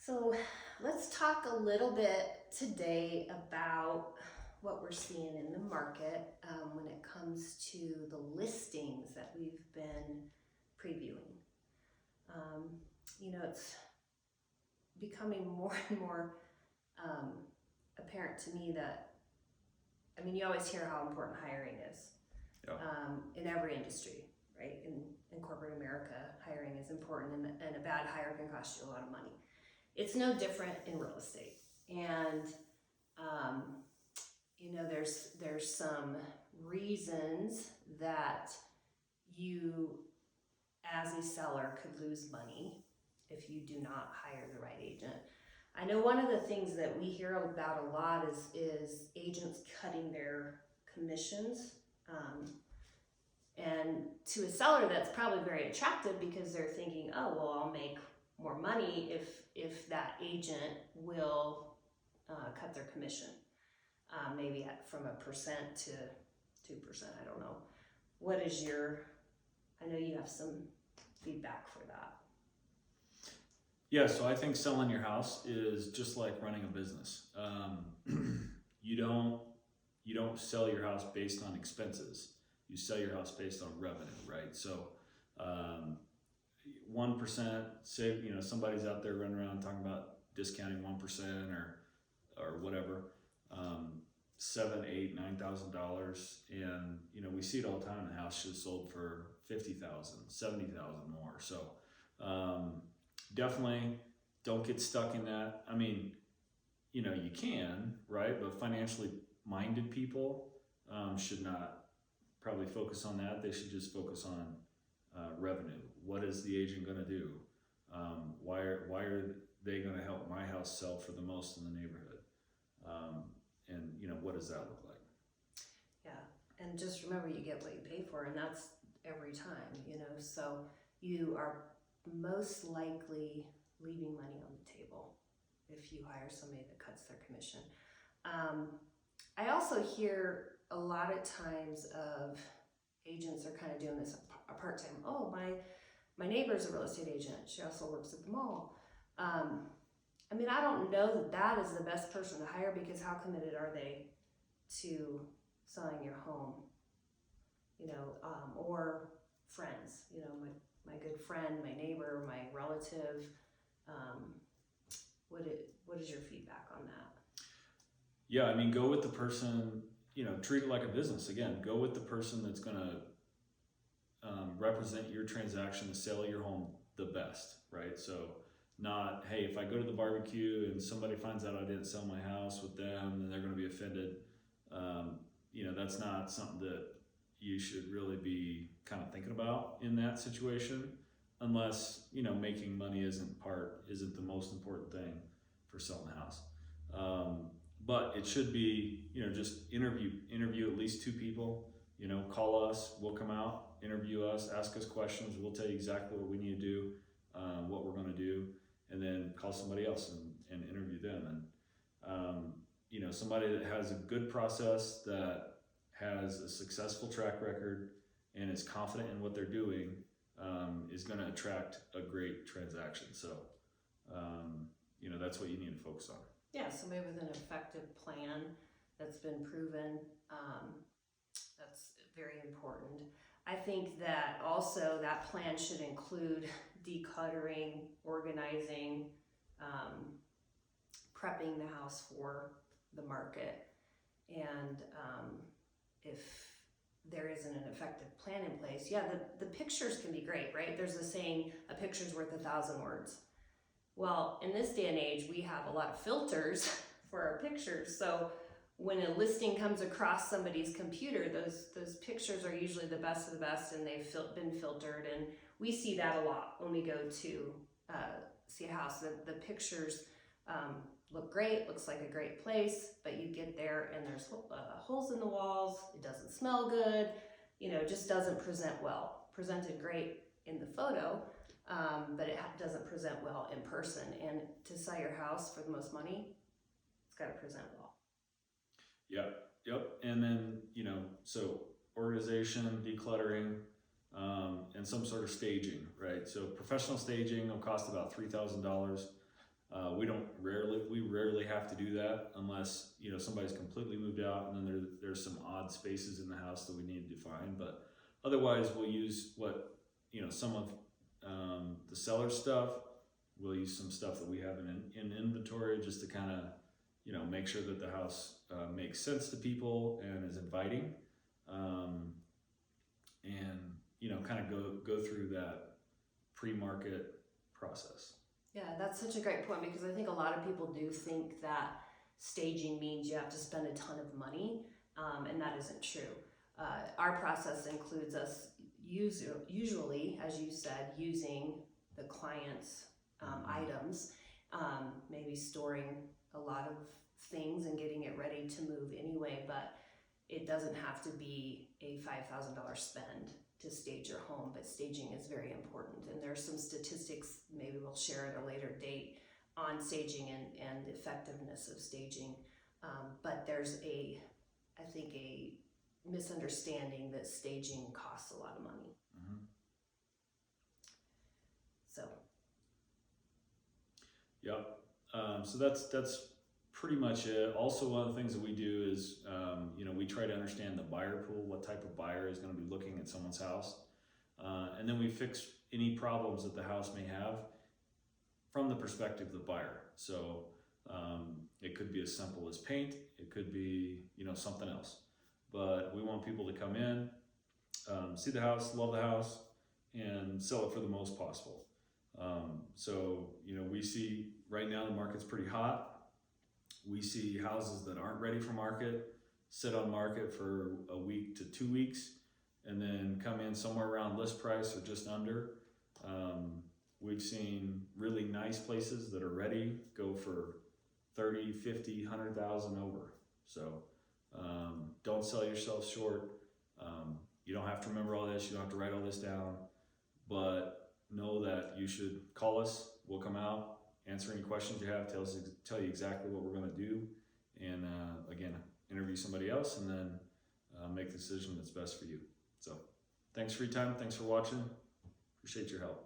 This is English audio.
So let's talk a little bit today about what we're seeing in the market when it comes to the listings that we've been previewing. Um, it's becoming more and more um, apparent to me that, you always hear how important hiring is Yeah. in every industry, right? In corporate America, hiring is important, and a bad hire can cost you a lot of money. It's no different in real estate. And, there's some reasons that you, as a seller, could lose money if you do not hire the right agent. I know one of the things that we hear about a lot is agents cutting their commissions. And to a seller, that's probably very attractive because they're thinking, oh, well, I'll make more money if that agent will cut their commission, maybe from 1% to 2%. I don't know. What is I know you have some feedback for that. Yeah, so I think selling your house is just like running a business. You don't sell your house based on expenses. You sell your house based on revenue, right? So, 1%. Say somebody's out there running around talking about discounting 1% or whatever. 7, 8, $9,000, and we see it all the time. The house is sold for 50,000, 70,000 more. So. Definitely don't get stuck in that. I mean, you can, right? But financially minded people should not probably focus on that. They should just focus on revenue. What is the agent going to do? Why are they going to help my house sell for the most in the neighborhood? And what does that look like? Yeah, and just remember, you get what you pay for, and that's every time. So you are most likely leaving money on the table if you hire somebody that cuts their commission. I also hear a lot of times of agents are kind of doing this a part-time. Oh, my neighbor's a real estate agent. She also works at the mall. I don't know that is the best person to hire, because how committed are they to selling your home? Or friends. My good friend, my neighbor, my relative. What is your feedback on that? Yeah, go with the person, treat it like a business. Again, go with the person that's going to represent your transaction, the sale of your home, the best, right? So not, hey, if I go to the barbecue and somebody finds out I didn't sell my house with them, then they're going to be offended. That's not something that you should really be kind of thinking about in that situation, unless making money isn't the most important thing for selling a house. But it should be just interview at least 2 people. Call us, we'll come out, interview us, ask us questions, we'll tell you exactly what we need to do, what we're going to do, and then call somebody else and interview them. And somebody that has a good process, that has a successful track record and is confident in what they're doing, is going to attract a great transaction. So that's what you need to focus on. Yeah, somebody with an effective plan that's been proven, that's very important. I think that also that plan should include decluttering, organizing, prepping the house for the market. And if there isn't an effective plan in place, yeah, the pictures can be great, right? There's a saying, a picture's worth 1,000 words. Well, in this day and age, we have a lot of filters for our pictures. So when a listing comes across somebody's computer, those pictures are usually the best of the best, and they've been filtered. And we see that a lot when we go to see a house. The pictures look great, looks like a great place, but you get there and there's holes in the walls. It doesn't smell good. Just doesn't present well. Presented great in the photo, but it doesn't present well in person. And to sell your house for the most money, it's got to present well. Yep. And then, so organization, decluttering, and some sort of staging, right? So professional staging will cost about $3,000. We rarely have to do that unless, you know, somebody's completely moved out and then there's some odd spaces in the house that we need to define. But otherwise, we'll use what, you know, some of the seller stuff. We'll use some stuff that we have in inventory just to kind of, you know, make sure that the house makes sense to people and is inviting, and, you know, kind of go through that pre-market process. Yeah, that's such a great point, because I think a lot of people do think that staging means you have to spend a ton of money, and that isn't true. Our process includes us usually, as you said, using the client's items, maybe storing a lot of things and getting it ready to move anyway, but it doesn't have to be a $5,000 spend to stage your home, but staging is very important. And there's some statistics, maybe we'll share at a later date, on staging and effectiveness of staging. But there's I think a misunderstanding that staging costs a lot of money. Mm-hmm. So. Yep. So that's pretty much it. Also, one of the things that we do is, you know, we try to understand the buyer pool, what type of buyer is going to be looking at someone's house. And then we fix any problems that the house may have from the perspective of the buyer. So it could be as simple as paint. It could be, you know, something else. But we want people to come in, see the house, love the house, and sell it for the most possible. So, you know, we see right now the market's pretty hot. We see houses that aren't ready for market sit on market for a week to 2 weeks and then come in somewhere around list price or just under. We've seen really nice places that are ready go for 30, 50, 100,000 over. So don't sell yourself short. You don't have to remember all this. You don't have to write all this down, but know that you should call us. We'll come out, answer any questions you have, tell you exactly what we're going to do, and again, interview somebody else, and then make the decision that's best for you. So thanks for your time. Thanks for watching. Appreciate your help.